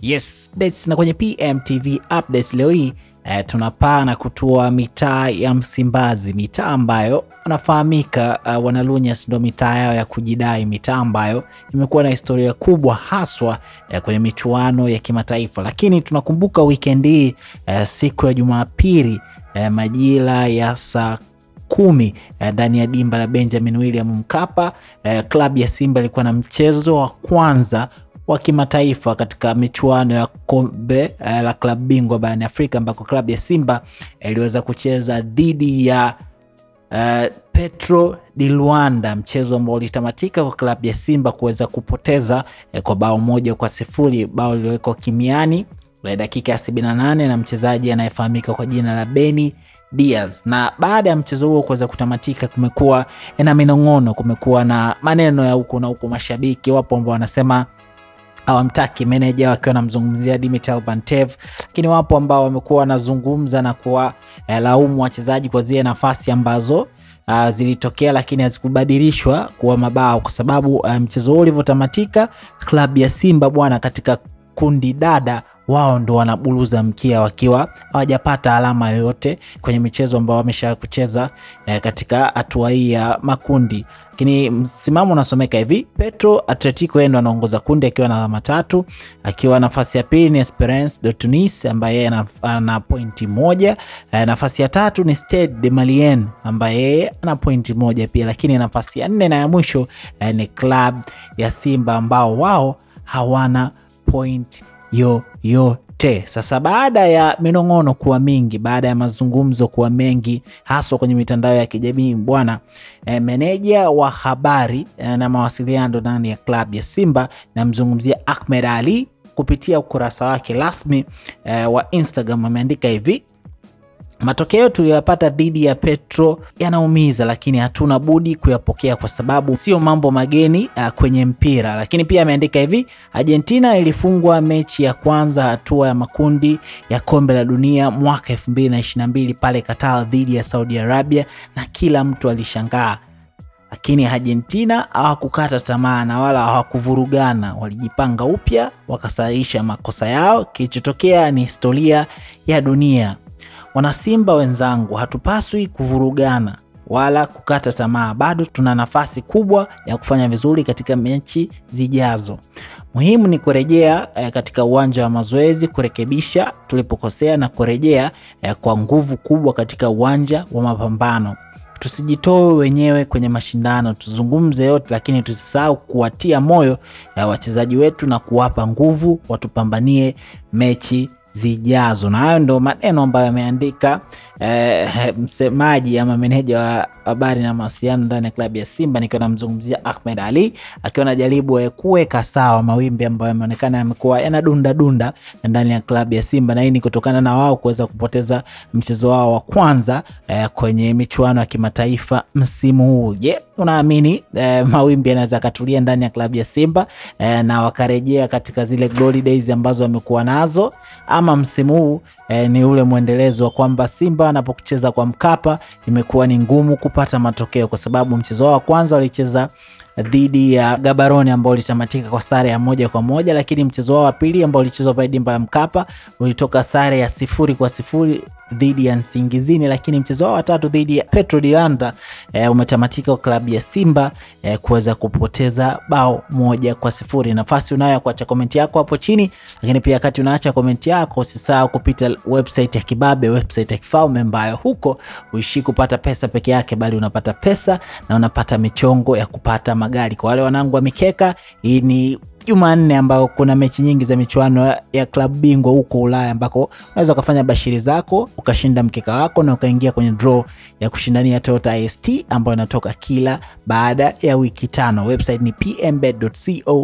Yes, updates na kwenye PMTV updates leo hii tunapaa na kutua mitaa ya Msimbazi, mitaa ambayo wanafahamika Wanalunyas ndio mitaa yao ya kujidai, mitaa ambayo imekuwa na historia kubwa haswa kwenye michuano ya kimataifa. Lakini tunakumbuka weekend hii siku ya Jumapili majira ya saa 10 ndani ya dimba la Benjamin William Mkapa, klabu ya Simba ilikuwa na mchezo wa kwanza wa kimataifa katika michuano ya kombe la klabu bingwa barani Afrika, ambako klabu ya Simba iliweza kucheza dhidi ya Petro di Luanda, mchezo ambao ulitamatika kwa klabu ya Simba kuweza kupoteza kwa bao 1-0, bao lililowekwa kimiani dakika ya 78 na mchezaji anayefahamika kwa jina la Beni Diaz. Na baada ya mchezo huo kuweza kutamatika, kumekuwa na minong'ono, kumekuwa na maneno ya huko na huko. Mashabiki wapo ambao wanasema hawamtaki meneja wakiwa wanamzungumzia Dimitar Pantev, lakini wapo ambao wamekuwa wanazungumza na kuwa laumu wachezaji kwa zile nafasi ambazo zilitokea lakini hazikubadilishwa kuwa mabao, kwa sababu mchezo huo ulivyotamatika, klabu ya Simba bwana, katika kundi dada wao ndo wanabuluza mkia wakiwa hawajapata alama yoyote kwenye michezo ambao wamesha kucheza katika hatua hii ya makundi. Lakini msimamo unasomeka hivi: Petro Atletico ndo anaongoza kundi akiwa na alama 3, akiwa nafasi ya pili ni Esperance de Tunis ambaye ana pointi 1, nafasi ya 3 ni Stade de Malien ambaye ana pointi 1 pia, lakini nafasi ya 4 na ya mwisho ni klabu ya Simba ambao wao hawana point yote. Sasa baada ya minong'ono kuwa mingi, baada ya mazungumzo kuwa mengi haswa kwenye mitandao ya kijamii bwana, meneja wa habari na mawasiliano ndani ya klabu ya Simba, namzungumzia Ahmed Ali, kupitia ukurasa wake rasmi wa Instagram ameandika hivi: matokeo tuliyopata dhidi ya Petro yanaumiza, lakini hatuna budi kuyapokea kwa sababu sio mambo mageni kwenye mpira. Lakini pia ameandika hivi: Argentina ilifungwa mechi ya kwanza hatua ya makundi ya kombe la dunia mwaka 2022 pale Qatar dhidi ya Saudi Arabia, na kila mtu alishangaa. Lakini Argentina hawakukata tamaa na wala hawakuvurugana, walijipanga upya, wakasahihisha makosa yao. Kilichotokea ni historia ya dunia. Wanasimba wenzangu, hatupaswi kuvurugana wala kukata tamaa. Bado tuna nafasi kubwa ya kufanya vizuri katika mechi zijazo. Muhimu ni kurejea katika uwanja wa mazoezi, kurekebisha tulipokosea na kurejea kwa nguvu kubwa katika uwanja wa mapambano. Tusijitoe wenyewe kwenye mashindano, tuzungumze yote, lakini tusisahau kuwatia moyo wachezaji wetu na kuwapa nguvu watupambanie mechi zijazo. Na hayo ndo maneno ambayo ameandika msemaji ama meneja wa habari na mawasiliano ndani ya klabu ya Simba, nikiwa namzungumzia Ahmed Ali, akiwa anajaribu kuweka sawa mawimbi ambayo yameonekana yamekuwa yanadunda ndani ya klabu ya Simba, na hii ni kutokana na wao kuweza kupoteza mchezo wao wa kwanza kwenye michuano ya kimataifa msimu huu. Je, unaamini mawimbi yanaweza katulia ndani ya klabu ya Simba na wakarejea katika zile glory days ambazo wamekuwa nazo, ama msimu huu ni ule muendelezo wa kwamba Simba anapokucheza kwa Mkapa imekuwa ni ngumu kupata matokeo, kwa sababu mchezo wa kwanza walicheza dhidi ya Gaborone ambao ulitamatika kwa sare ya 1-1, lakini mchezo wa pili ambao ulichezwa pale dimba la Mkapa ulitoka sare ya 0-0 dhidi ya Nsingizini, lakini mchezo wa tatu dhidi ya Petro di Luanda umetamatika kwa klabu ya Simba kuweza kupoteza bao 1-0. Nafasi unayo kuacha komenti yako hapo chini, lakini pia wakati unaacha komenti yako usisahau kupita website ya Kibabe, website ya Kifalme, ambayo huko uishi kupata pesa peke yake, bali unapata pesa na unapata michongo ya kupata magari. Kwa wale wanangu wa mikeka, hii ni Jumanne ambao kuna mechi nyingi za michuano ya klabu bingwa huko Ulaya, ambako unaweza kufanya bashiri zako ukashinda mkeka wako na ukaingia kwenye draw ya kushindania Toyota IST ambayo inatoka kila baada ya wiki 5. Website ni pmbet.co.tz.